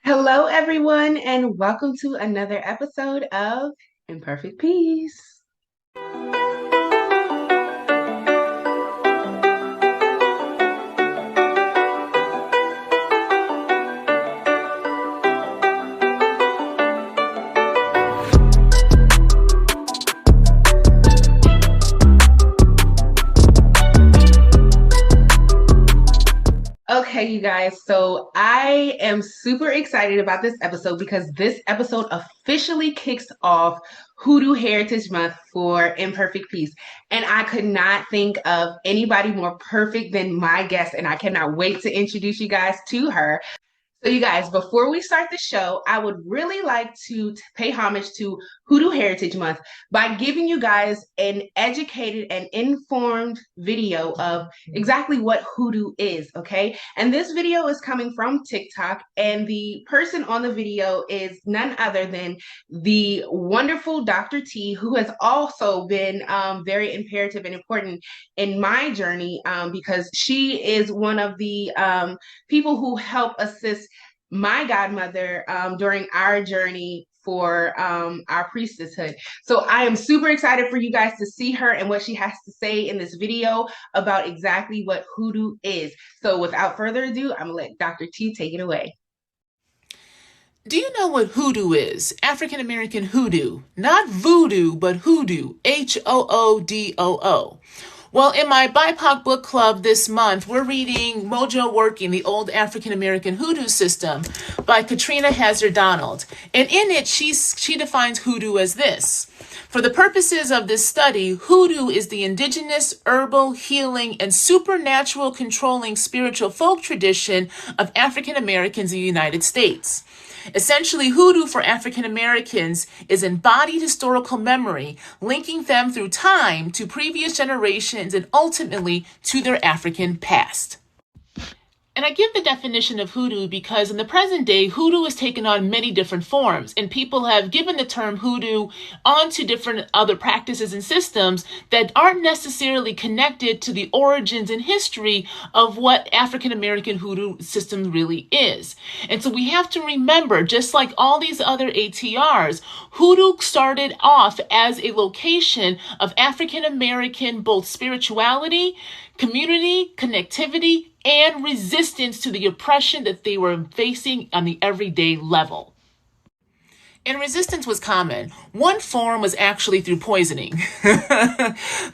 Hello, everyone, and welcome to another episode of Imperfect Peace. Okay, you guys, so I am super excited about this episode because this episode officially kicks off Hoodoo Heritage Month for Imperfect Peace. And I could not think of anybody more perfect than my guest, and I cannot wait to introduce you guys to her. So, you guys, before we start the show, I would really like to pay homage to Hoodoo Heritage Month by giving you guys an educated and informed video of exactly what hoodoo is, okay? And this video is coming from TikTok, and the person on the video is none other than the wonderful Dr. T, who has also been very imperative and important in my journey because she is one of the people who help assist my godmother during our journey for our priestesshood. So I am super excited for you guys to see her and what she has to say in this video about exactly what hoodoo is. So without further ado, I'm gonna let Dr. T take it away. Do you know what hoodoo is? African American hoodoo. Not voodoo, but hoodoo. Hoodoo. Well, in my BIPOC book club this month, we're reading Mojo Working, the Old African American Hoodoo System by Katrina Hazard Donald. And in it, she defines hoodoo as this. For the purposes of this study, hoodoo is the indigenous, herbal, healing, and supernatural controlling spiritual folk tradition of African Americans in the United States. Essentially, hoodoo for African Americans is embodied historical memory, linking them through time to previous generations and ultimately to their African past. And I give the definition of hoodoo because in the present day, hoodoo has taken on many different forms, and people have given the term hoodoo onto different other practices and systems that aren't necessarily connected to the origins and history of what African American hoodoo system really is. And so we have to remember, just like all these other ATRs, hoodoo started off as a location of African American both spirituality, community, connectivity, and resistance to the oppression that they were facing on the everyday level. And resistance was common. One form was actually through poisoning,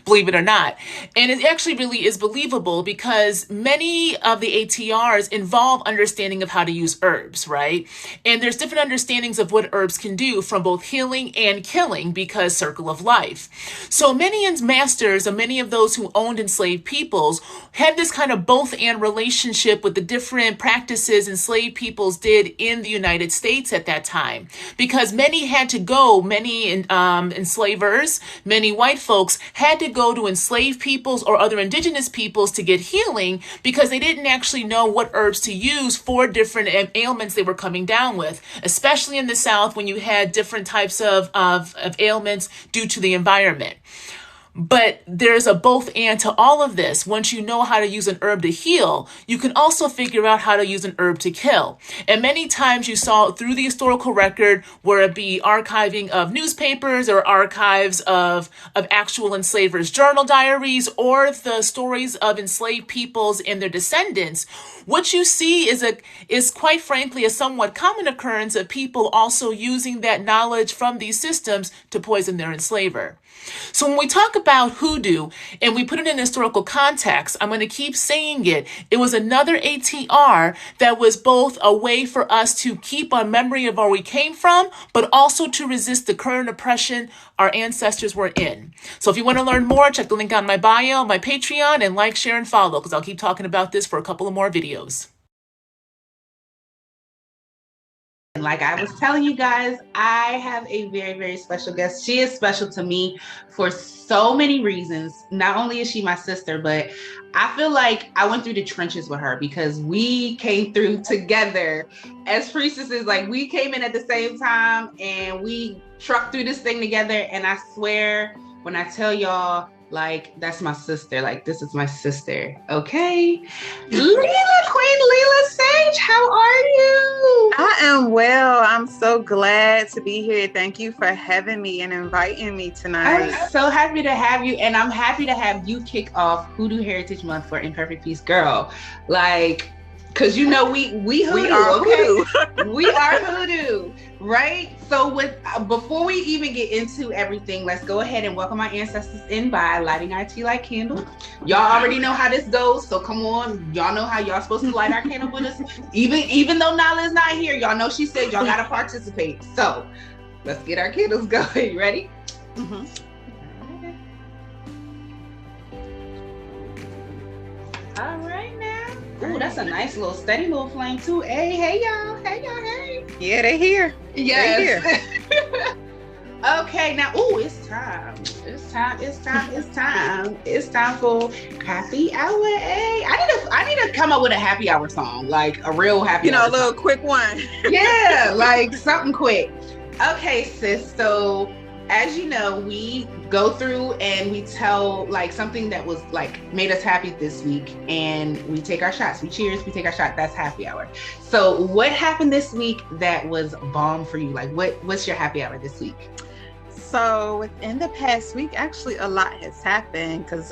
believe it or not. And it actually really is believable because many of the ATRs involve understanding of how to use herbs, right? And there's different understandings of what herbs can do from both healing and killing because circle of life. So many masters and many of those who owned enslaved peoples had this kind of both and relationship with the different practices enslaved peoples did in the United States at that time. Because many had to go, many enslavers, many white folks had to go to enslaved peoples or other indigenous peoples to get healing because they didn't actually know what herbs to use for different ailments they were coming down with, especially in the South when you had different types of ailments due to the environment. But there's a both and to all of this. Once you know how to use an herb to heal, you can also figure out how to use an herb to kill. And many times you saw through the historical record, where it be archiving of newspapers or archives of actual enslavers' journal diaries or the stories of enslaved peoples and their descendants, what you see is quite frankly a somewhat common occurrence of people also using that knowledge from these systems to poison their enslaver. So when we talk about hoodoo and we put it in historical context, I'm going to keep saying it. It was another ATR that was both a way for us to keep our memory of where we came from, but also to resist the current oppression our ancestors were in. So if you want to learn more, check the link on my bio, my Patreon, and like, share, and follow, because I'll keep talking about this for a couple of more videos. And like I was telling you guys, I have a very, very special guest. She is special to me for so many reasons. Not only is she my sister, but I feel like I went through the trenches with her because we came through together as priestesses. Like, we came in at the same time and we trucked through this thing together. And I swear, when I tell y'all, like, that's my sister. Like, this is my sister. Okay. Queen Lela Sage, how are you? I am am well. I'm so glad to be here. Thank you for having me and inviting me tonight. I'm so happy to have you, and I'm happy to have you kick off Hoodoo Heritage Month for Imperfect Peace, girl. Like, cause you know we hoodoo, we are okay? hoodoo. We are hoodoo, right? So with before we even get into everything, let's go ahead and welcome our ancestors in by lighting our tea light candle. Y'all already know how this goes, so come on, y'all know how y'all supposed to light our candle with us. Even though Nala is not here, y'all know she said y'all gotta participate. So let's get our candles going. Ready? Mm-hmm. All right now. Ooh, that's a nice little steady little flame too. Hey y'all. Hey. Yeah, they're here. Yes. They're here. Okay, now, it's time. It's time for happy hour. Hey, I need to come up with a happy hour song, like a real happy hour a little song. quick one. Yeah, like something quick. Okay, sis. So as you know, we go through and we tell like something that was like made us happy this week, and we take our shots. We cheers, we take our shot. That's happy hour. So what happened this week that was bomb for you? Like what's your happy hour this week? So within the past week, actually a lot has happened because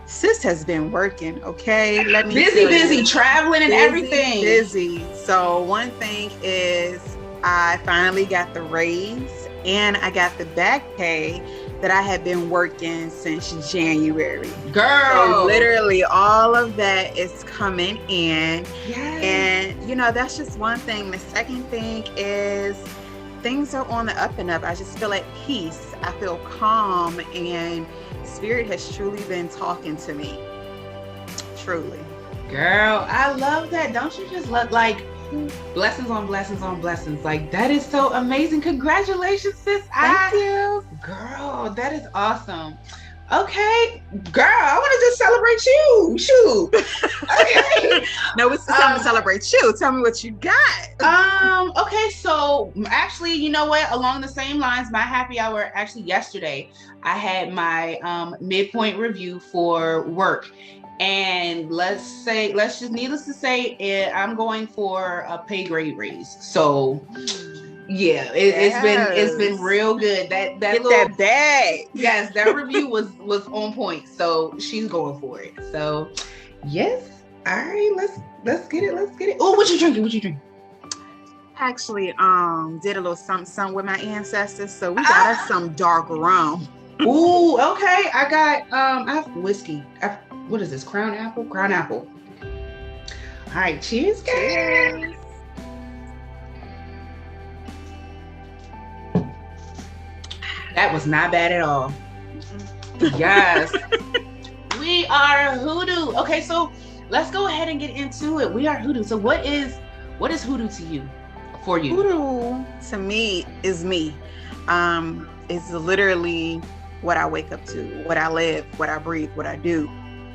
sis has been working, okay? Let me busy, traveling and everything. Busy. So one thing is I finally got the raise and I got the back pay that I had been working since January. Girl. So literally all of that is coming in. Yes. And that's just one thing. The second thing is things are on the up and up. I just feel at peace. I feel calm, and spirit has truly been talking to me. Truly. Girl, I love that. Don't you just love, like, blessings on blessings on blessings. Like, that is so amazing. Congratulations, sis. Thank you. Girl, that is awesome. Okay, girl, I want to just celebrate you. Shoot. Okay. No, it's time to celebrate you. Tell me what you got. Okay, so actually, you know what? Along the same lines, my happy hour actually yesterday, I had my midpoint review for work. And needless to say, I'm going for a pay grade raise. So yeah, it's been real good. That Get that bag. Yes, that review was on point. So she's going for it. So yes. All right, let's get it. Oh, what you drinking? Actually, did a little something with my ancestors. So we got us some dark rum. Ooh, okay. I have whiskey. What is this? Crown apple. All right, cheers, guys. Cheers. That was not bad at all. Yes. We are hoodoo. Okay, so let's go ahead and get into it. We are hoodoo. So what is hoodoo to you? For you? Hoodoo to me is me. It's literally what I wake up to, what I live, what I breathe, what I do,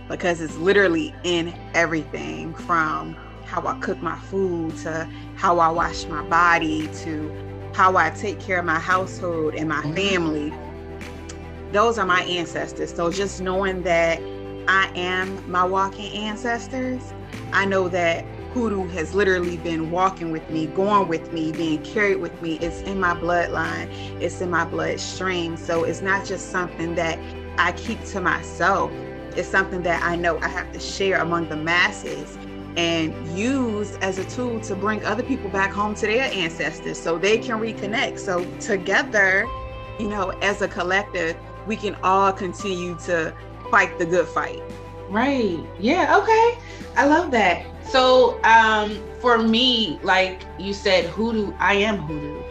because it's literally in everything, from how I cook my food to how I wash my body to how I take care of my household and my family. Those are my ancestors. So just knowing that I am my walking ancestors, I know that hoodoo has literally been walking with me, going with me, being carried with me. It's in my bloodline. It's in my bloodstream. So it's not just something that I keep to myself. It's something that I know I have to share among the masses and use as a tool to bring other people back home to their ancestors so they can reconnect. So together, as a collective, we can all continue to fight the good fight. Right. Yeah. Okay. I love that. So, for me, like you said, hoodoo, I am hoodoo.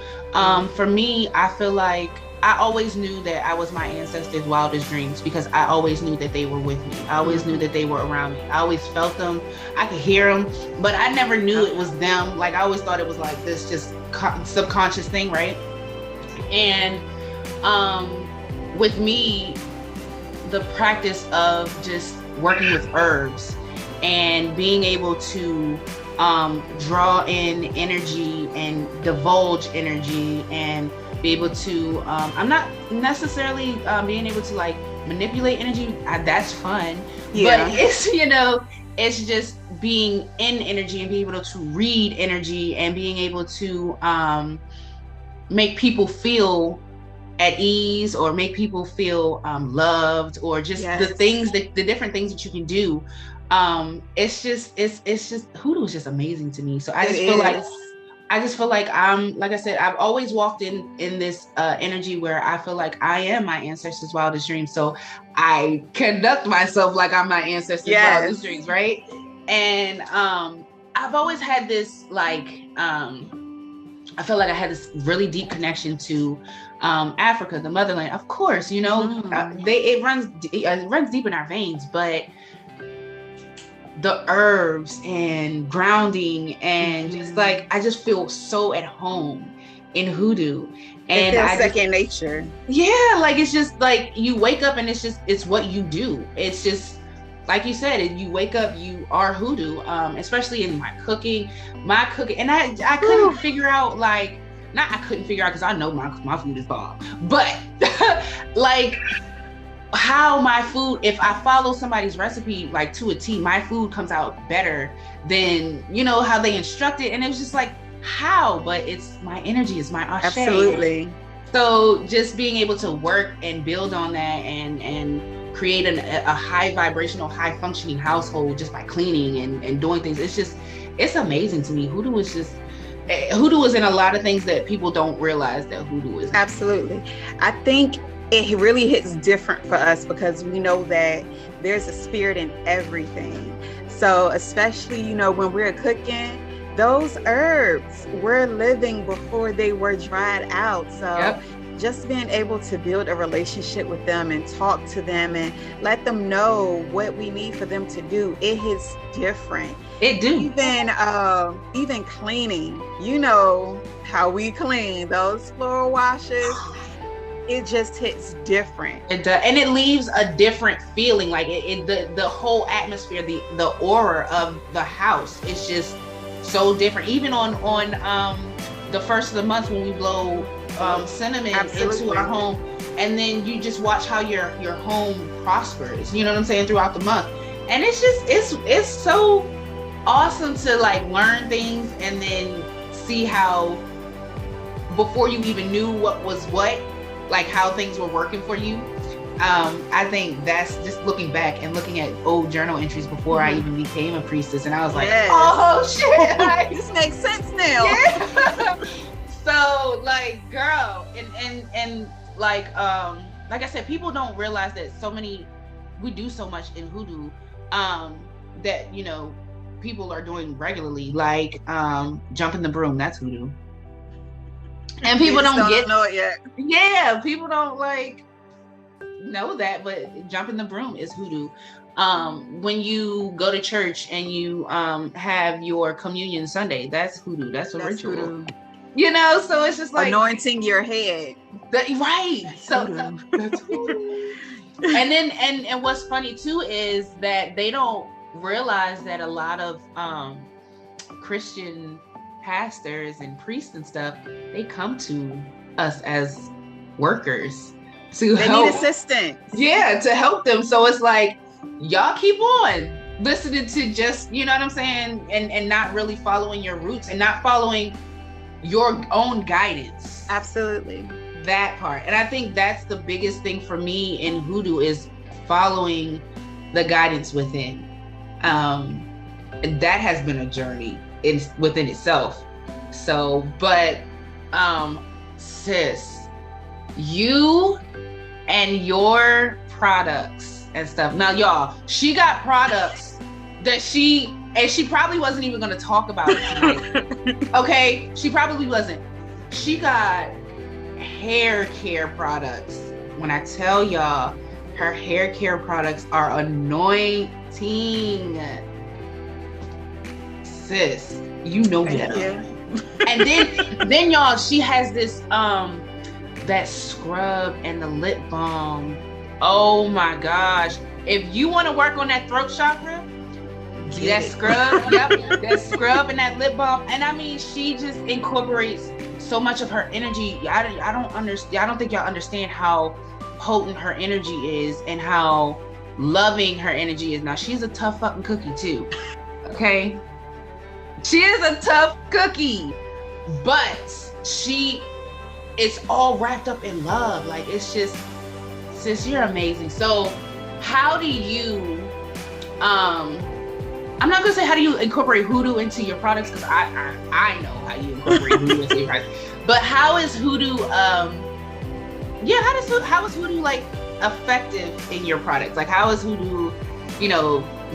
For me, I feel like I always knew that I was my ancestors' wildest dreams because I always knew that they were with me. I always knew that they were around me. I always felt them. I could hear them, but I never knew it was them. Like I always thought it was like this just subconscious thing, right? And with me, the practice of just working with herbs and being able to draw in energy and divulge energy and be able to I'm not necessarily being able to like manipulate energy. That's fun, but it's it's just being in energy and being able to read energy and being able to make people feel at ease, or make people feel loved, or just Yes. the different things that you can do. It's just Hoodoo is just amazing to me. So I just feel like I'm, like I said, I've always walked in this energy where I feel like I am my ancestors' wildest dreams. So I conduct myself like I'm my ancestors' wildest dreams, right? And I've always had this I feel like I had this really deep connection to Africa, the motherland. Of course, you know, it runs deep in our veins, but the herbs and grounding and just like, I just feel so at home in Hoodoo. And it feels second nature. Yeah, like it's just like you wake up and it's what you do. It's just like you said, you wake up, you are Hoodoo, especially in my cooking. And I couldn't figure out, like, not I couldn't figure out because I know my food is bomb, but like how my food, if I follow somebody's recipe like to a T, my food comes out better than, you know, how they instruct it. And it was just like, how? But it's my energy, it's my ashe. Absolutely. So just being able to work and build on that and create a high vibrational, high functioning household just by cleaning and doing things, it's amazing to me. Hoodoo is in a lot of things that people don't realize that Hoodoo is. Absolutely. I think it really hits different for us because we know that there's a spirit in everything. So especially, you know, when we're cooking, those herbs were living before they were dried out. So just being able to build a relationship with them and talk to them and let them know what we need for them to do, it hits different. It do. Even cleaning, you know how we clean those floor washes. It just hits different. It does, and it leaves a different feeling. Like the whole atmosphere, the aura of the house is just so different. Even on the first of the month when we blow cinnamon into our home, and then you just watch how your home prospers. You know what I'm saying, throughout the month, and it's just it's so awesome to like learn things and then see how before you even knew what was what, like how things were working for you. I think that's just looking back and looking at old journal entries before I even became a priestess, and I was like, oh shit, like, this makes sense now. Yeah. So like, girl, and like I said, people don't realize that we do so much in Hoodoo that, you know, people are doing regularly, like jumping the broom. That's Hoodoo. And people don't know it yet. Yeah, people don't like know that, but jumping the broom is Hoodoo. When you go to church and you have your communion Sunday, that's Hoodoo. That's a ritual. Hoodoo. You know, so it's just like anointing your head. Right. That's Hoodoo. And then and what's funny too is that they don't realize that a lot of Christian pastors and priests and stuff, they come to us as workers to help. Need assistance. Yeah, to help them. So it's like, y'all keep on listening to just, you know what I'm saying, and not really following your roots and not following your own guidance. Absolutely. That part. And I think that's the biggest thing for me in Hoodoo is following the guidance within. And that has been a journey within itself. So, but sis, you and your products and stuff. Now, y'all, she got products that she probably wasn't even going to talk about it tonight. Okay, she probably wasn't. She got hair care products. When I tell y'all, her hair care products are anointing. Sis, you know better. And then y'all, she has this that scrub and the lip balm. Oh my gosh. If you want to work on that throat chakra, that scrub, that scrub and that lip balm. And I mean, she just incorporates so much of her energy. I don't think y'all understand how potent her energy is and how loving her energy is. Now, she's a tough fucking cookie too. Okay? She is a tough cookie, but it's all wrapped up in love. Like, it's just, sis, you're amazing. So how do you, I'm not gonna say how do you incorporate hoodoo into your products, because I know how you incorporate hoodoo into your products, but how is hoodoo, how is hoodoo like effective in your products? Like, how is hoodoo,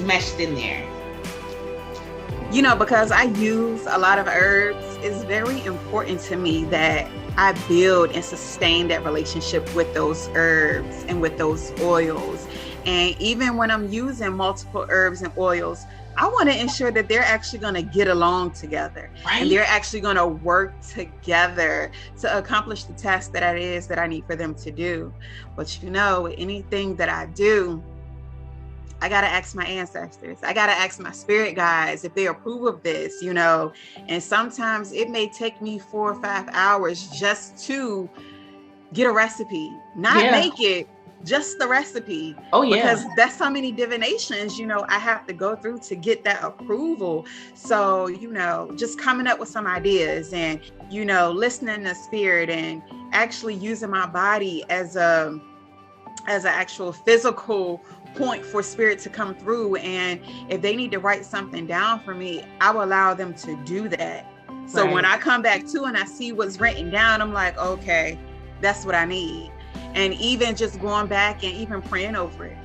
meshed in there? Because I use a lot of herbs, it's very important to me that I build and sustain that relationship with those herbs and with those oils. And even when I'm using multiple herbs and oils, I want to ensure that they're actually going to get along together, right? And they're actually going to work together to accomplish the task that it is that I need for them to do. But anything that I do, I got to ask my ancestors. I got to ask my spirit guides if they approve of this, and sometimes it may take me 4 or 5 hours just to get a recipe, not make it, just the recipe. Oh yeah. Because that's how many divinations, I have to go through to get that approval. So, just coming up with some ideas and, listening to spirit and actually using my body as an actual physical point for spirit to come through. And if they need to write something down for me, I will allow them to do that. So when I come back to and I see what's written down, I'm like, okay, that's what I need. And even just going back and even praying over it,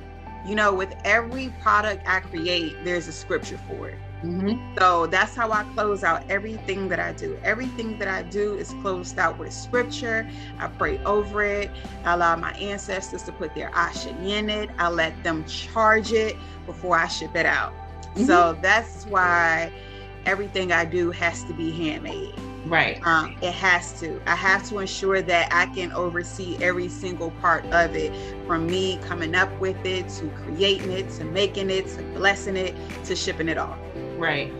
with every product I create, there's a scripture for it. Mm-hmm. So that's how I close out everything that I do. Everything that I do is closed out with scripture. I pray over it. I allow my ancestors to put their asha in it. I let them charge it before I ship it out. Mm-hmm. So that's why everything I do has to be handmade. Right. It has to. I have to ensure that I can oversee every single part of it, from me coming up with it, to creating it, to making it, to blessing it, to shipping it off. Right.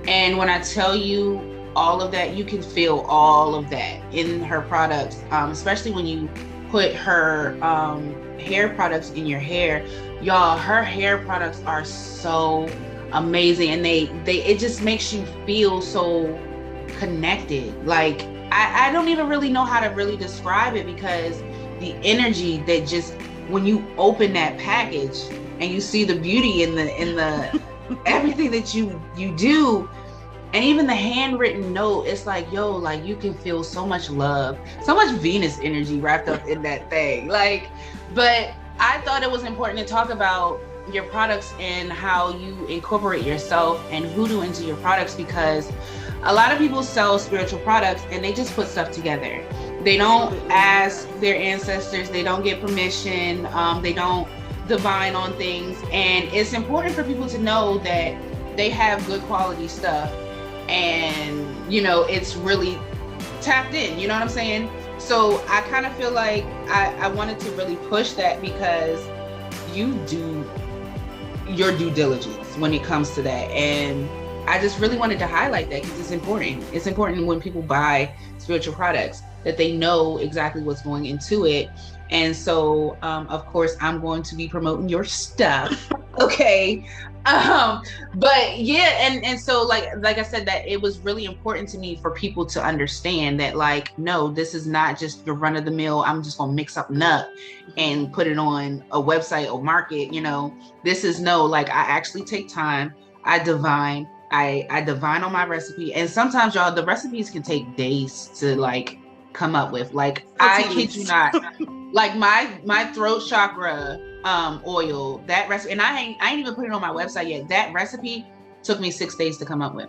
And when I tell you all of that, you can feel all of that in her products, especially when you put her hair products in your hair. Y'all, her hair products are so amazing, and it just makes you feel so connected. Like, I don't even really know how to really describe it, because the energy that just, when you open that package and you see the beauty in the everything that you do, and even the handwritten note, it's like, yo, like, you can feel so much love, so much Venus energy wrapped up in that thing. Like, but I thought it was important to talk about your products and how you incorporate yourself and hoodoo into your products, because a lot of people sell spiritual products and they just put stuff together. They don't ask their ancestors, they don't get permission, they don't divine on things. And it's important for people to know that they have good quality stuff, and it's really tapped in, you know what I'm saying? So I kind of feel like I wanted to really push that, because you do your due diligence when it comes to that. And I just really wanted to highlight that, because it's important. It's important when people buy spiritual products that they know exactly what's going into it. And so, of course, I'm going to be promoting your stuff. Okay. But yeah, and so like I said, that it was really important to me for people to understand that, like, no, this is not just your run of the mill, I'm just gonna mix up nut and put it on a website or market. This is like, I actually take time, I divine on my recipe. And sometimes, y'all, the recipes can take days to like come up with. Like, I kid you not, like my throat chakra oil, that recipe, and I ain't even put it on my website yet. That recipe took me 6 days to come up with.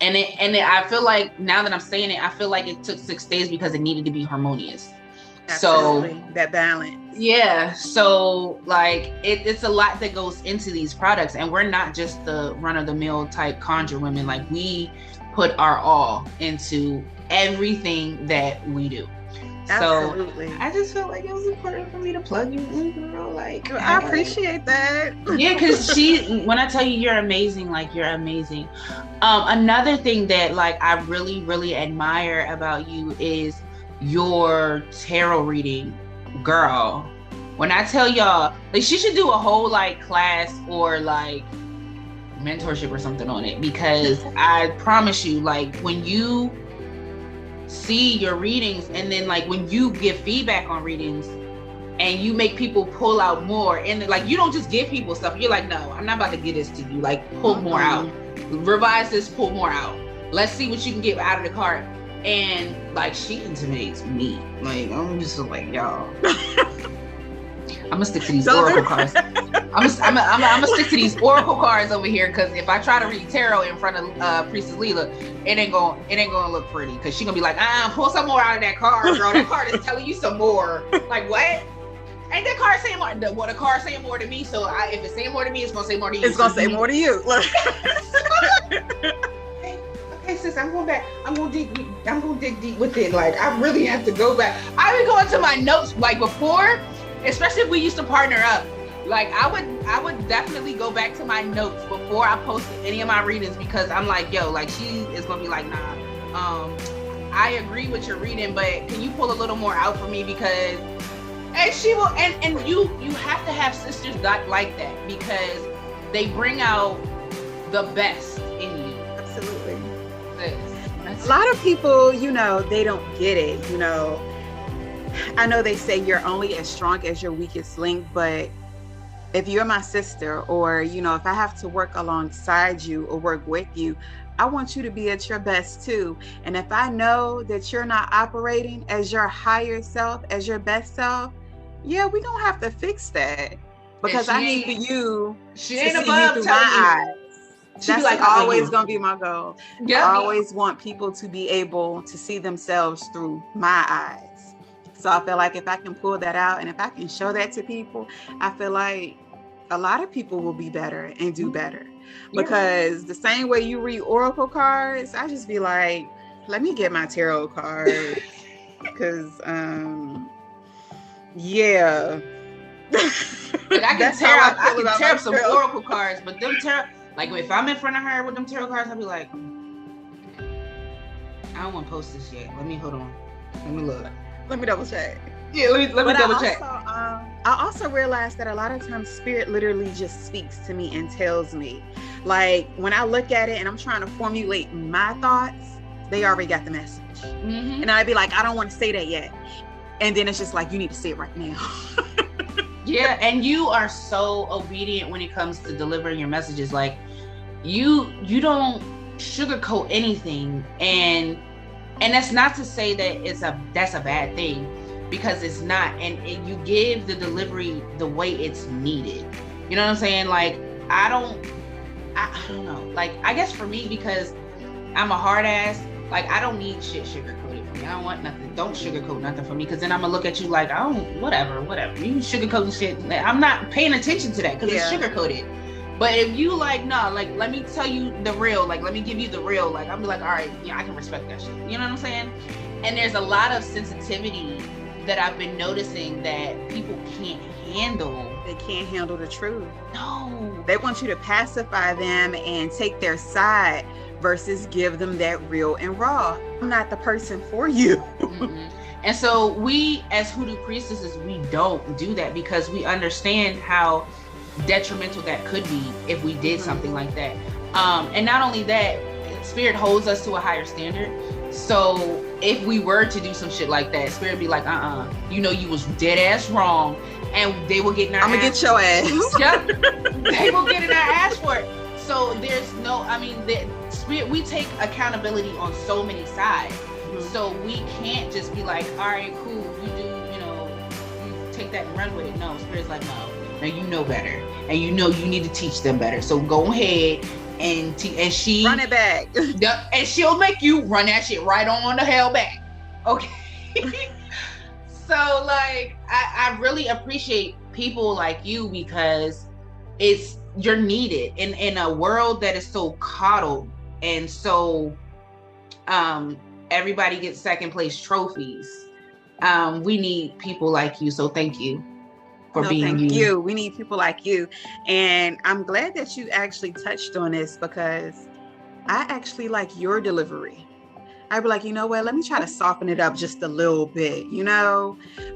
And I feel like, now that I'm saying it, I feel like it took 6 days because it needed to be harmonious. Absolutely. So that balance. Yeah. So like, it's a lot that goes into these products, and we're not just the run-of-the-mill type conjure women. Like, we put our all into everything that we do. Absolutely. So I just felt like it was important for me to plug you in, girl. Like, I appreciate that. Yeah, because when I tell you you're amazing, like, you're amazing. Another thing that like I really, really admire about you is your tarot reading, girl. When I tell y'all, like, she should do a whole like class or like mentorship or something on it, because I promise you, like, when you see your readings and then like when you give feedback on readings and you make people pull out more, and like you don't just give people stuff, you're like, no, I'm not about to give this to you, like pull more out, revise this, pull more out, let's see what you can get out of the card. And like she intimidates me, like I'm just like, y'all, I'm gonna stick to these oracle cards. I'm gonna stick to these oracle cards over here, because if I try to read tarot in front of Priestess Lela, it ain't gonna look pretty, because she's gonna be like, pull some more out of that card, girl. That card is telling you some more. Like, what? Ain't that card saying more? Well, the card saying more to me, so if it's saying more to me, it's gonna say more to you. It's gonna say more to you. Okay, sis, I'm going back. I'm gonna dig deep with it. Like, I really have to go back. I've been going to my notes, like before, especially if we used to partner up. Like, I would definitely go back to my notes before I posted any of my readings, because I'm like, yo, like she is gonna be like, nah, I agree with your reading, but can you pull a little more out for me? Because, and she will, and you have to have sisters like that, because they bring out the best in you. Absolutely. A lot of people, they don't get it. I know they say you're only as strong as your weakest link, but if you're my sister, or, if I have to work alongside you or work with you, I want you to be at your best too. And if I know that you're not operating as your higher self, as your best self, yeah, we don't have to fix that, because I need for you to see you through my eyes. That's like always gonna be my goal. Yep. I always want people to be able to see themselves through my eyes. So I feel like if I can pull that out and if I can show that to people, I feel like a lot of people will be better and do better. Because the same way you read oracle cards, I just be like, let me get my tarot cards. Because yeah. Like, I can tear up some oracle cards, but them tarot, like if I'm in front of her with them tarot cards, I'll be like, I don't want to post this yet. Hold on. Let me look. Let me double check. Yeah, let me double check. I also realized that a lot of times spirit literally just speaks to me and tells me. Like when I look at it and I'm trying to formulate my thoughts, they already got the message. Mm-hmm. And I'd be like, I don't want to say that yet. And then it's just like, you need to say it right now. Yeah, and you are so obedient when it comes to delivering your messages. Like you don't sugarcoat anything, and that's not to say that that's a bad thing, because it's not. And you give the delivery the way it's needed. You know what I'm saying? Like I don't know. Like I guess for me, because I'm a hard ass, like I don't need shit sugarcoated for me. I don't want nothing. Don't sugarcoat nothing for me, because then I'm gonna look at you like, oh, whatever. You sugarcoating shit. I'm not paying attention to that because it's sugarcoated. But if you like, no, like let me tell you the real, like let me give you the real, like I'll be like, all right, yeah, I can respect that shit. You know what I'm saying? And there's a lot of sensitivity that I've been noticing that people can't handle. They can't handle the truth. No. They want you to pacify them and take their side versus give them that real and raw. I'm not the person for you. Mm-hmm. And so we as Hoodoo Priestesses, we don't do that, because we understand how detrimental that could be if we did something like that. And not only that, spirit holds us to a higher standard. So if we were to do some shit like that, spirit would be like, you was dead ass wrong, and they will get in our I'm gonna get your ass. Yep. They will get in our ass for it. So there's no, the spirit, we take accountability on so many sides. Mm-hmm. So we can't just be like, all right, cool, you take that and run with it. No, spirit's like, no, you know better, and you need to teach them better. So go ahead and she run it back. And she'll make you run that shit right on the hell back. Okay. So like, I really appreciate people like you, because you're needed in a world that is so coddled, and so everybody gets second place trophies. We need people like you, so thank you for being you. We need people like you. And I'm glad that you actually touched on this, because I actually like your delivery. I'd be like, you know what, let me try to soften it up just a little bit,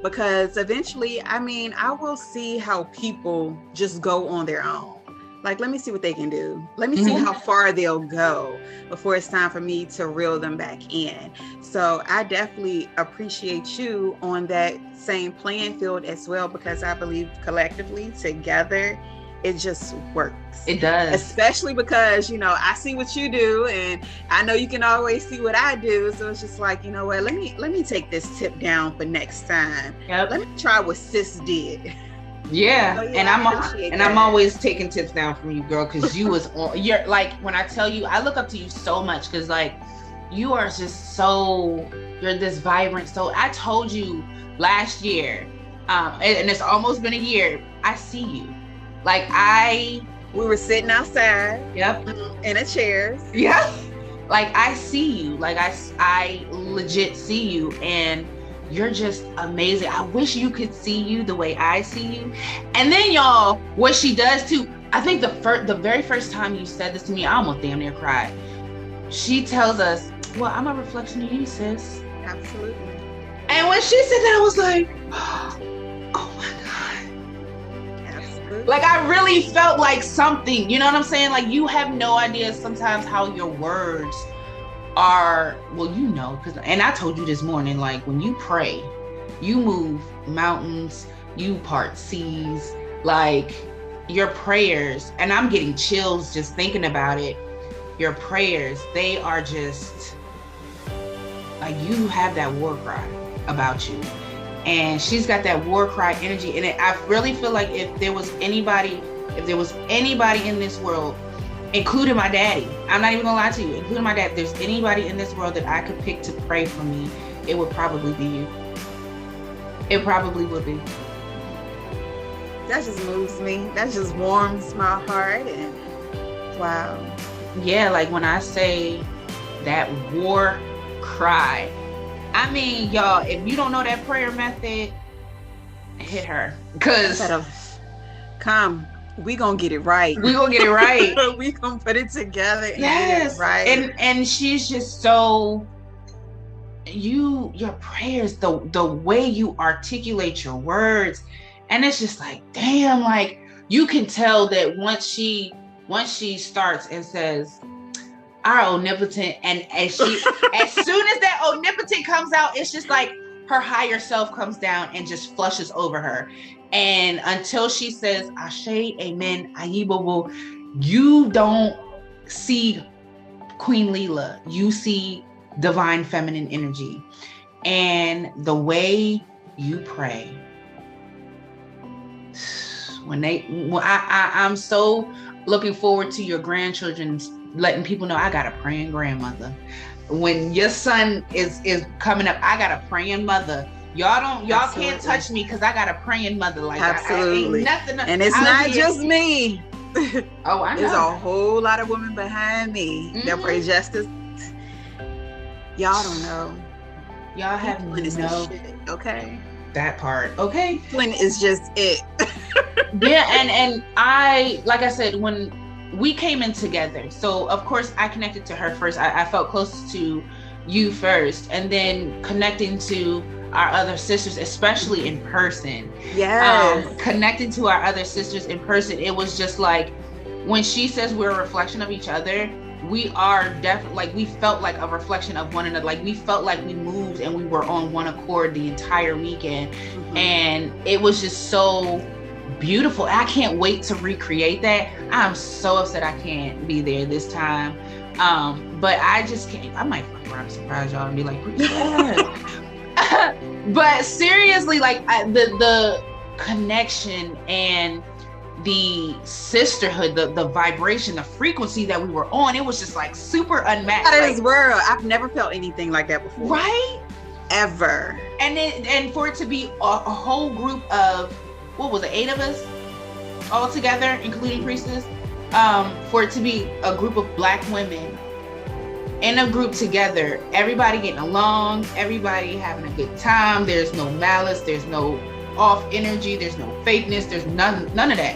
because eventually, I mean, I will see how people just go on their own. Like, let me see what they can do. Let me see how far they'll go before it's time for me to reel them back in. So I definitely appreciate you on that same playing field as well, because I believe collectively together, it just works. It does. Especially because, I see what you do and I know you can always see what I do. So it's just like, you know what, let me take this tip down for next time. Yep. Let me try what sis did. Yeah, So, and I'm always taking tips down from you, girl, because you're like, when I tell you, I look up to you so much, because like, you are just you're this vibrant. So I told you last year, and it's almost been a year, I see you. Like we were sitting outside. Yep. In a chairs. Yeah. Like I see you, like I legit see you, and you're just amazing. I wish you could see you the way I see you. And then y'all, what she does too, I think the very first time you said this to me, I almost damn near cried. She tells us, well, I'm a reflection of you, sis. Absolutely. And when she said that, I was like, oh my God. Absolutely. Like I really felt like something, you know what I'm saying? Like you have no idea sometimes how your words are, well, and I told you this morning, like when you pray, you move mountains, you part seas, like your prayers, and I'm getting chills just thinking about it. Your prayers, they are just like, you have that war cry about you, and she's got that war cry energy. And I really feel like if there was anybody in this world, including my daddy, I'm not even gonna lie to you, including my dad, if there's anybody in this world that I could pick to pray for me, it would probably be you. It probably would be. That just moves me. That just warms my heart. And wow. Yeah, like when I say that war cry, I mean, y'all, if you don't know that prayer method, hit her. Because come. We gonna get it right. We gonna get it right. We gonna put it together and yes. get it right. And she's just so, your prayers, the way you articulate your words, and it's just like, damn, like you can tell that once she starts and says, our omnipotent, and as soon as that omnipotent comes out, it's just like her higher self comes down and just flushes over her. And until she says, Ashe, Amen, Ayibobo, you don't see Queen Lela, you see divine feminine energy. And the way you pray, I'm so looking forward to your grandchildren letting people know I got a praying grandmother. When your son is coming up, I got a praying mother. Y'all can't touch me because I got a praying mother. Like absolutely. I ain't nothing. And it's not just me. Oh, I know. There's a whole lot of women behind me that pray justice. Y'all don't know. Y'all have no shit, okay? That part. Okay. Flint is just it. Yeah, and I, like I said, when we came in together, so of course I connected to her first. I felt close to you first, and then connecting to our other sisters, especially in person. Yes. Connecting to our other sisters in person, it was just like, when she says we're a reflection of each other, we are definitely, like, we felt like a reflection of one another. Like we felt like we moved and we were on one accord the entire weekend. Mm-hmm. And it was just so beautiful. I can't wait to recreate that. I'm so upset I can't be there this time. But I just can't. I might fuck around and surprise y'all and be like, yeah. But seriously, like the connection and the sisterhood, the vibration, the frequency that we were on, it was just like super unmatched. Out of this world. I've never felt anything like that before. Right? Ever. And for it to be a whole group of, what was it, 8 of us all together, including Priestess, for it to be a group of Black women in a group together, everybody getting along, everybody having a good time. There's no malice, there's no off energy, there's no fakeness, there's none of that.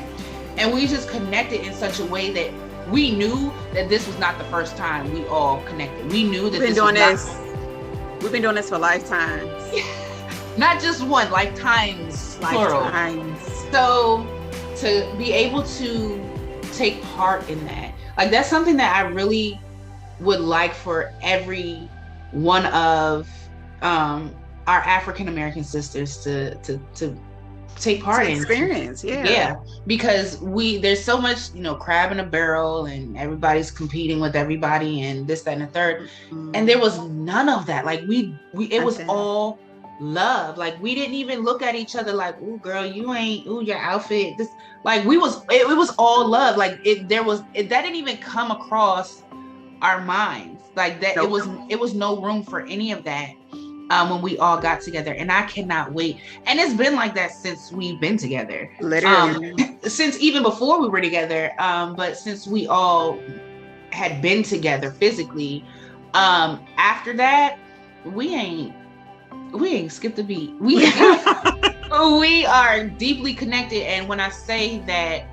And we just connected in such a way that we knew that this was not the first time we all connected. We knew that this was We've been doing this for lifetimes. Not just one, lifetimes, plural. Lifetimes. So to be able to take part in that, like that's something that I really would like for every one of our African American sisters to take part in. Experience, yeah, because there's so much, you know, crab in a barrel, and everybody's competing with everybody, and this, that, and the third, and there was none of that. Like it was all love. Like we didn't even look at each other like, "Ooh, girl, you ain't. Ooh, your outfit." This, like it was all love. Like that didn't even come across our minds. Like that, nope. It was no room for any of that. When we all got together, and I cannot wait. And it's been like that since we've been together. Literally. Since even before we were together, but since we all had been together physically, after that, we ain't skipped a beat. We are deeply connected. And when I say that,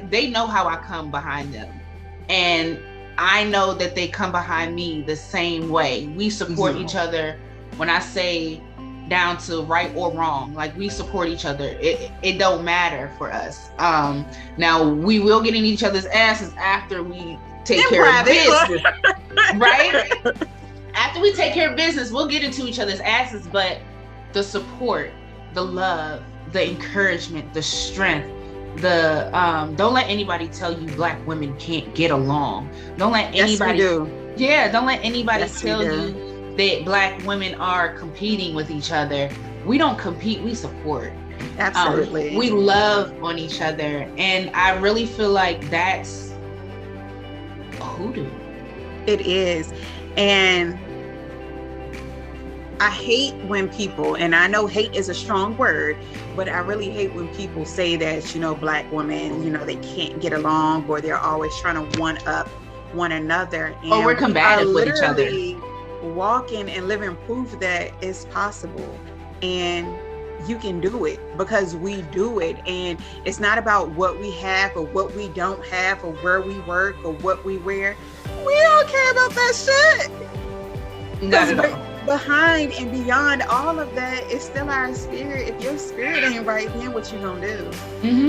they know how I come behind them, and I know that they come behind me the same way. We support each other. When I say down to right or wrong, like we support each other. It don't matter for us. Now we will get in each other's asses after we take care of business, right? After we take care of business, we'll get into each other's asses. But the support, the love, the encouragement, the strength, don't let anybody tell you Black women can't get along. Don't let anybody don't let anybody tell you that Black women are competing with each other. We don't compete, we support. Absolutely. We love on each other, and I really feel like that's hoodoo. It is. And I hate when people, and I know hate is a strong word, but I really hate when people say that, you know, Black women, you know, they can't get along, or they're always trying to one up one another. And or we're combative with each other. Walking and living proof that it's possible, and you can do it, because we do it. And it's not about what we have or what we don't have, or where we work or what we wear. We don't care about that shit. Not at all. Behind and beyond all of that is still our spirit. If your spirit ain't right, then what you gonna do?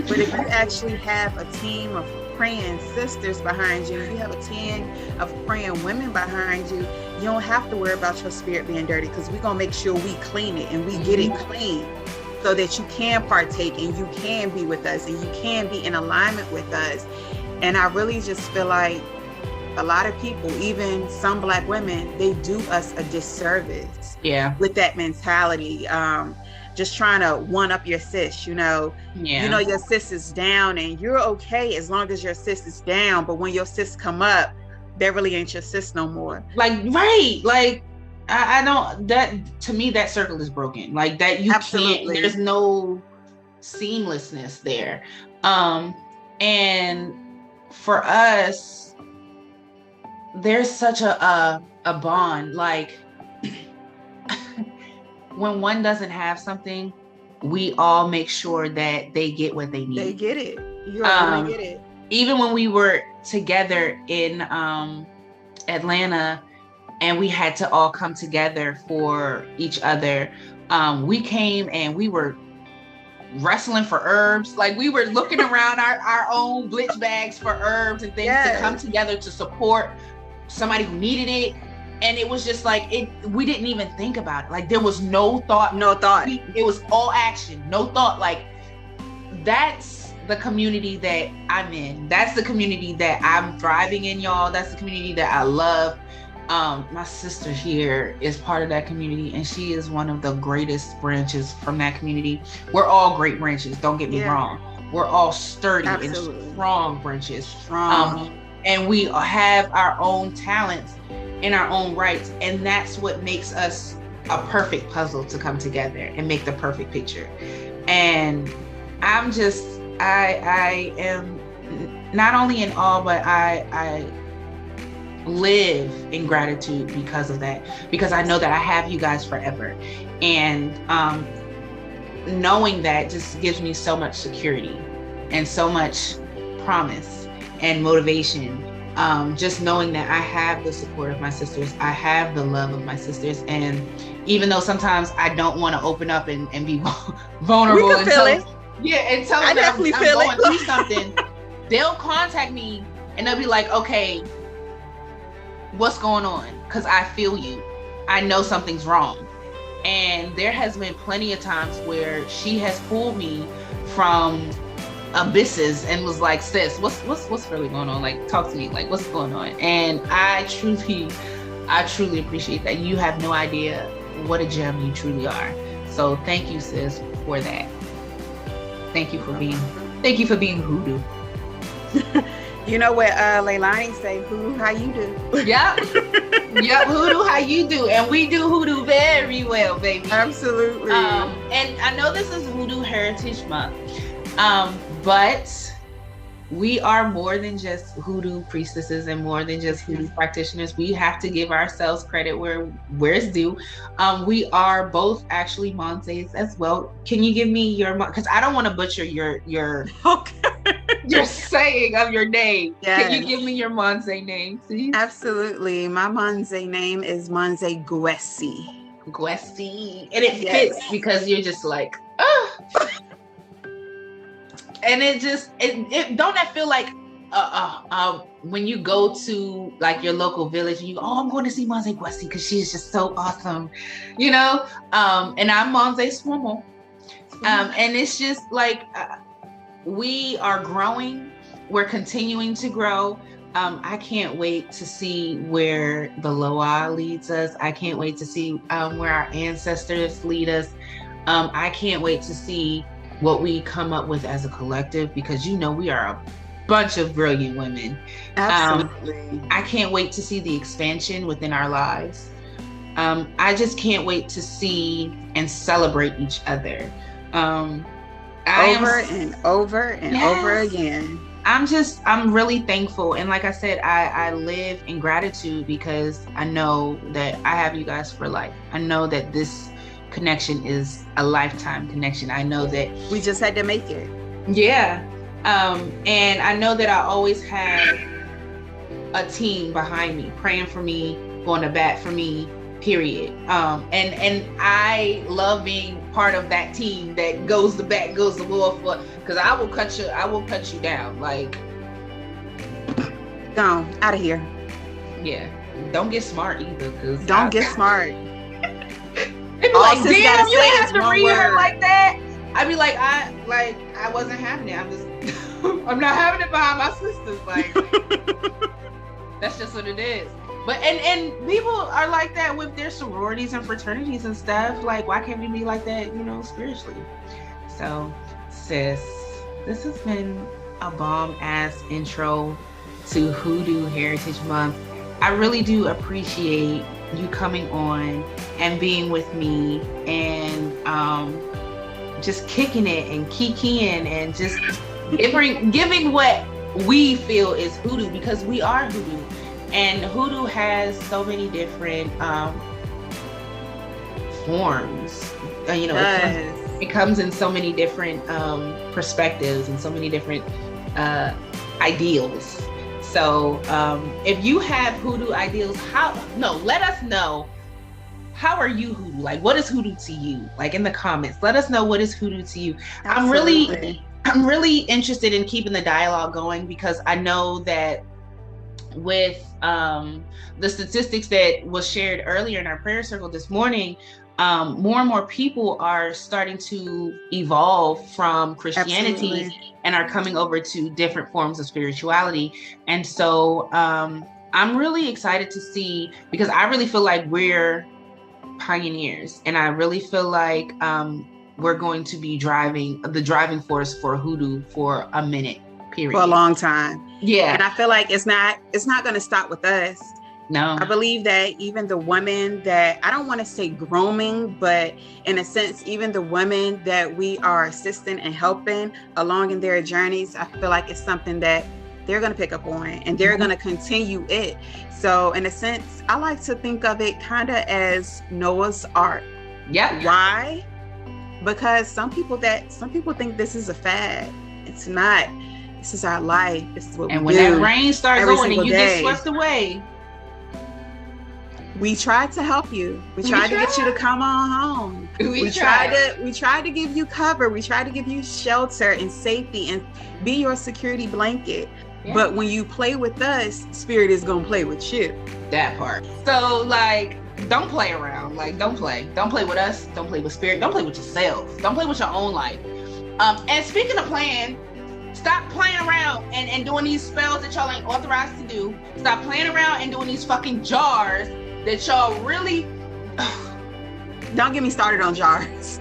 But if you actually have a team of praying sisters behind you, if you have a team of praying women behind you, you don't have to worry about your spirit being dirty, because we're gonna make sure we clean it and we get it clean, so that you can partake and you can be with us and you can be in alignment with us. And I really just feel like a lot of people, even some Black women, they do us a disservice with that mentality. Just trying to one up your sis, you know. You know your sis is down, and you're okay as long as your sis is down, but when your sis come up, that really ain't your sis no more. Like, right, like I don't, that to me, that circle is broken. Like that you can't, there's no seamlessness there. And for us, there's such a bond. Like when one doesn't have something, we all make sure that they get what they need. They get it. You already get it. Even when we were together in Atlanta, and we had to all come together for each other, we came and we were wrestling for herbs. Like we were looking around our own blitz bags for herbs and things to come together to support somebody who needed it. And it was just like, we didn't even think about it. Like there was no thought. It was all action, no thought. Like that's the community that I'm in. That's the community that I'm thriving in, y'all. That's the community that I love. My sister here is part of that community, and she is one of the greatest branches from that community. We're all great branches, don't get me wrong. We're all sturdy and strong branches. And we have our own talents in our own rights, and that's what makes us a perfect puzzle to come together and make the perfect picture. And I'm just, I am not only in awe, but I live in gratitude because of that, because I know that I have you guys forever. And knowing that just gives me so much security and so much promise and motivation just knowing that I have the support of my sisters, I have the love of my sisters, and even though sometimes I don't want to open up and be vulnerable We can feel it. And tell them that I'm going through something, they'll contact me and they'll be like, okay, what's going on? Because I feel you. I know something's wrong. And there has been plenty of times where she has pulled me from abysses and was like, sis, what's really going on? Like, talk to me. Like, what's going on? And I truly appreciate that. You have no idea what a gem you truly are. So thank you, sis, for that. Thank you for being Hoodoo. You know what Leilani say, Hoodoo, how you do? Yep, Hoodoo, how you do? And we do Hoodoo very well, baby. Absolutely. And I know this is Hoodoo Heritage Month, but we are more than just Hoodoo priestesses and more than just Hoodoo practitioners. We have to give ourselves credit where it's due. We are both actually Monzes as well. Can you give me your, because I don't want to butcher your your saying of your name. Yes. Can you give me your Monze name, please? Absolutely. My Monze name is Monze Guessi. And it fits because you're just like, oh. And it don't that feel like when you go to like your local village and you go, oh, I'm going to see Monze Guessi because she's just so awesome, you know? And I'm Monze Swomo. And it's just like, we are growing. We're continuing to grow. I can't wait to see where the Loa leads us. I can't wait to see where our ancestors lead us. I can't wait to see what we come up with as a collective, because we are a bunch of brilliant women. Absolutely. I can't wait to see the expansion within our lives. I just can't wait to see and celebrate each other. Over and over again. I'm really thankful. And like I said, I live in gratitude because I know that I have you guys for life. I know that this connection is a lifetime connection. I know that we just had to make it. Yeah. And I know that I always have a team behind me, praying for me, going to bat for me, period. And I love being part of that team that goes to bat, goes to war for, because I will cut you down. Like, go out of here. Yeah. Don't get smart either. Don't get smart. They be like, damn, you ain't have to read her like that. I'd be like, I wasn't having it. I'm not having it behind my sisters. Like, that's just what it is. But and people are like that with their sororities and fraternities and stuff. Like, why can't we be like that, spiritually? So, sis, this has been a bomb ass intro to Hoodoo Heritage Month. I really do appreciate you coming on and being with me and just kicking it and kikiing and just giving what we feel is Hoodoo, because we are Hoodoo. And Hoodoo has so many different forms. It comes in so many different perspectives and so many different ideals. So if you have Hoodoo ideals, let us know. How are you Hoodoo? Like, what is Hoodoo to you? Like, in the comments, let us know what is Hoodoo to you. Absolutely. I'm really interested in keeping the dialogue going, because I know that with the statistics that was shared earlier in our prayer circle this morning, more and more people are starting to evolve from Christianity. Absolutely. And are coming over to different forms of spirituality. And so I'm really excited to see, because I really feel like we're pioneers, and I really feel like we're going to be the driving force for Hoodoo for a minute, period. For a long time. Yeah. And I feel like it's not going to stop with us. No. I believe that even the women that, I don't want to say grooming, but in a sense, even the women that we are assisting and helping along in their journeys, I feel like it's something that they're going to pick up on and they're going to continue it. So in a sense, I like to think of it kind of as Noah's Ark. Yeah. Why? Because some people think this is a fad. It's not. This is our life. This is what and we when do. that rain starts every going and single you day. get swept away, We tried to help you. We tried to get you to come on home. We tried to give you cover. We tried to give you shelter and safety and be your security blanket. Yeah. But when you play with us, spirit is gonna play with you. That part. So like, don't play around. Like, don't play with us. Don't play with spirit. Don't play with yourself. Don't play with your own life. And speaking of playing, stop playing around and doing these spells that y'all ain't authorized to do. Stop playing around and doing these fucking jars that y'all really. Don't get me started on jars.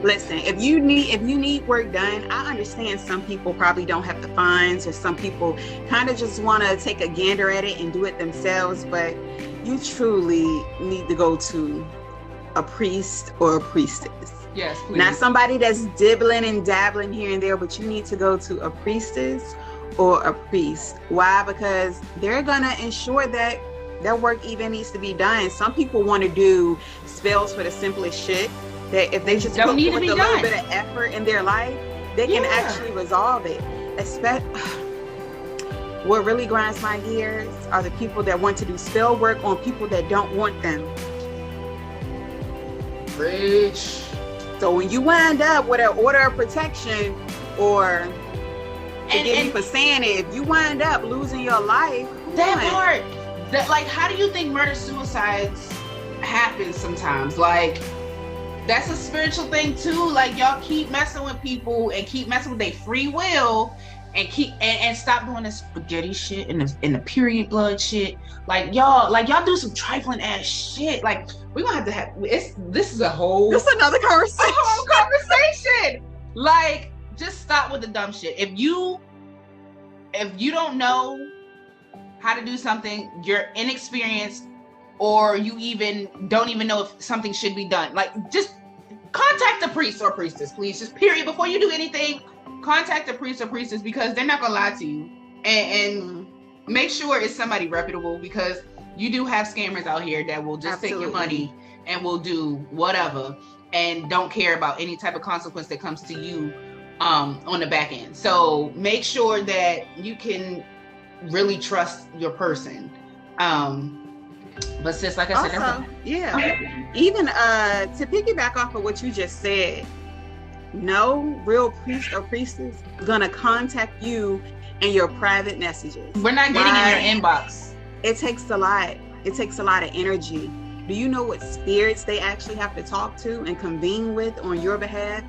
Listen, if you need work done, I understand some people probably don't have the funds, or some people kind of just want to take a gander at it and do it themselves, but you truly need to go to a priest or a priestess. Yes, please. Not somebody that's dibbling and dabbling here and there, but you need to go to a priestess or a priest. Why? Because they're gonna ensure that their work even needs to be done. Some people want to do spells for the simplest shit, that if they just put forth a little bit of effort in their life, they can actually resolve it. What really grinds my gears are the people that want to do spell work on people that don't want them. Rich. So when you wind up with an order of protection, or forgive me for saying it, if you wind up losing your life, that part, that, like, how do you think murder suicides happen sometimes? Like, that's a spiritual thing too. Like, y'all keep messing with people and keep messing with their free will, and keep and stop doing this spaghetti shit and the period blood shit. Like y'all do some trifling ass shit. Like, we're gonna have this is another conversation. A whole conversation. Like, just stop with the dumb shit. If you don't know how to do something, you're inexperienced, or you don't even know if something should be done, like, just contact a priest or priestess, please. Just period. Before you do anything, contact a priest or priestess, because they're not gonna lie to you, and make sure it's somebody reputable, because you do have scammers out here that will just take your money and will do whatever and don't care about any type of consequence that comes to you on the back end. So make sure that you can really trust your person. But sis, like I said, also, even to piggyback off of what you just said, no real priest or priestess gonna contact you in your private messages. We're not getting in your inbox. It takes a lot. It takes a lot of energy. Do you know what spirits they actually have to talk to and convene with on your behalf?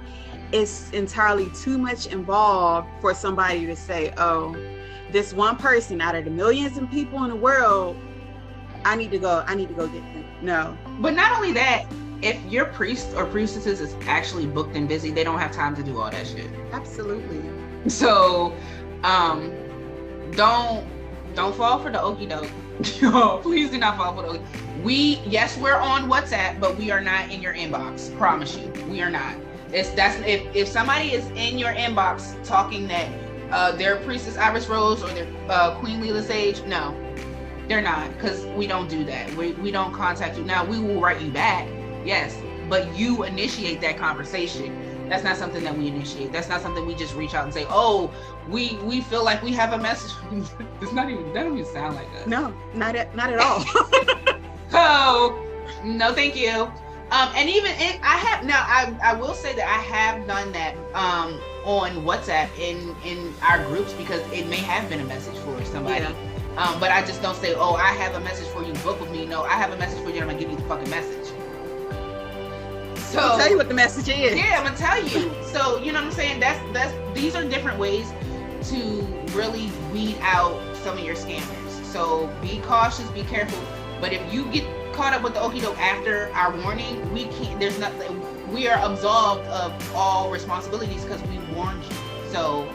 It's entirely too much involved for somebody to say, oh, this one person out of the millions of people in the world, I need to go get them. No. But not only that, if your priest or priestesses is actually booked and busy, they don't have time to do all that shit. Absolutely. So don't fall for the okie doke. No, please do not fall for the okie. We're on WhatsApp, but we are not in your inbox. Promise you, we are not. If somebody is in your inbox talking that they're Priestess Iris Rose or they're Queen Lela Sage, no, they're not, because we don't do that. We don't contact you. Now, we will write you back, yes, but you initiate that conversation. That's not something that we initiate. That's not something we just reach out and say, oh, we feel like we have a message. That don't even sound like us. No, not at all. So, no, thank you. And even I will say that I have done that on WhatsApp in our groups, because it may have been a message for somebody. Yeah. But I just don't say, oh, I have a message for you, book with me. No, I have a message for you, and I'm gonna give you the fucking message. So I'll tell you what the message is. Yeah, I'm gonna tell you. So, you know what I'm saying? These are different ways to really weed out some of your scammers. So be cautious, be careful. But if you get caught up with the okie doke after our warning, we are absolved of all responsibilities because we warned you. So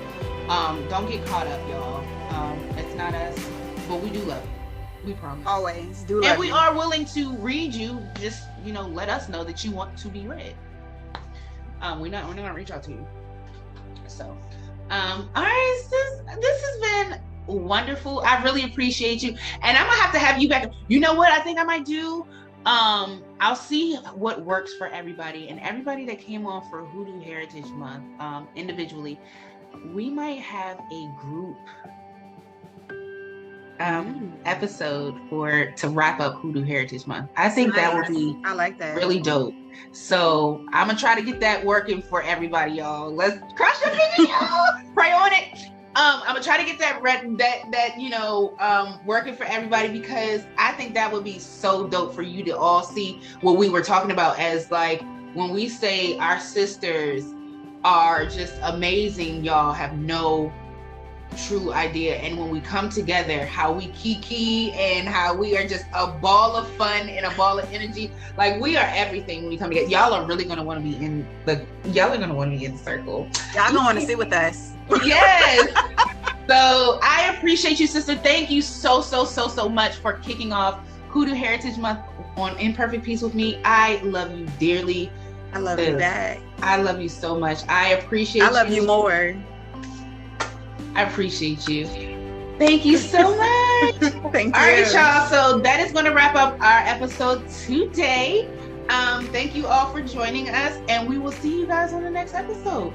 don't get caught up, y'all. It's not us, but we do love you. We promise. Always do love you. And we you. are willing to read you. Just, let us know that you want to be read. We're not gonna reach out to you. So all right, sis, this has been wonderful. I really appreciate you, and I'm gonna have to have you back. You know what I think I might do? I'll see what works for everybody, and everybody that came on for Hoodoo Heritage Month individually, we might have a group episode to wrap up Hoodoo Heritage Month. I think that would be I like that. Really dope. So I'm gonna try to get that working for everybody, y'all. Let's cross your fingers, y'all. Pray on it. I'm gonna try to get that working for everybody, because I think that would be so dope for you to all see what we were talking about as like when we say our sisters are just amazing, y'all have no true idea. And when we come together, how we kiki and how we are just a ball of fun and a ball of energy. Like, we are everything when we come together. Y'all are really gonna want to be in the circle. Y'all gonna want to sit with us. Yes. So I appreciate you, sister. Thank you so much for kicking off Hoodoo Heritage Month on Imperfect Peace with me. I love you dearly. I love you back. I love you so much. I appreciate you. I love you more. I appreciate you. Thank you so much. Thank you. All right, y'all. So that is going to wrap up our episode today. Thank you all for joining us, and we will see you guys on the next episode.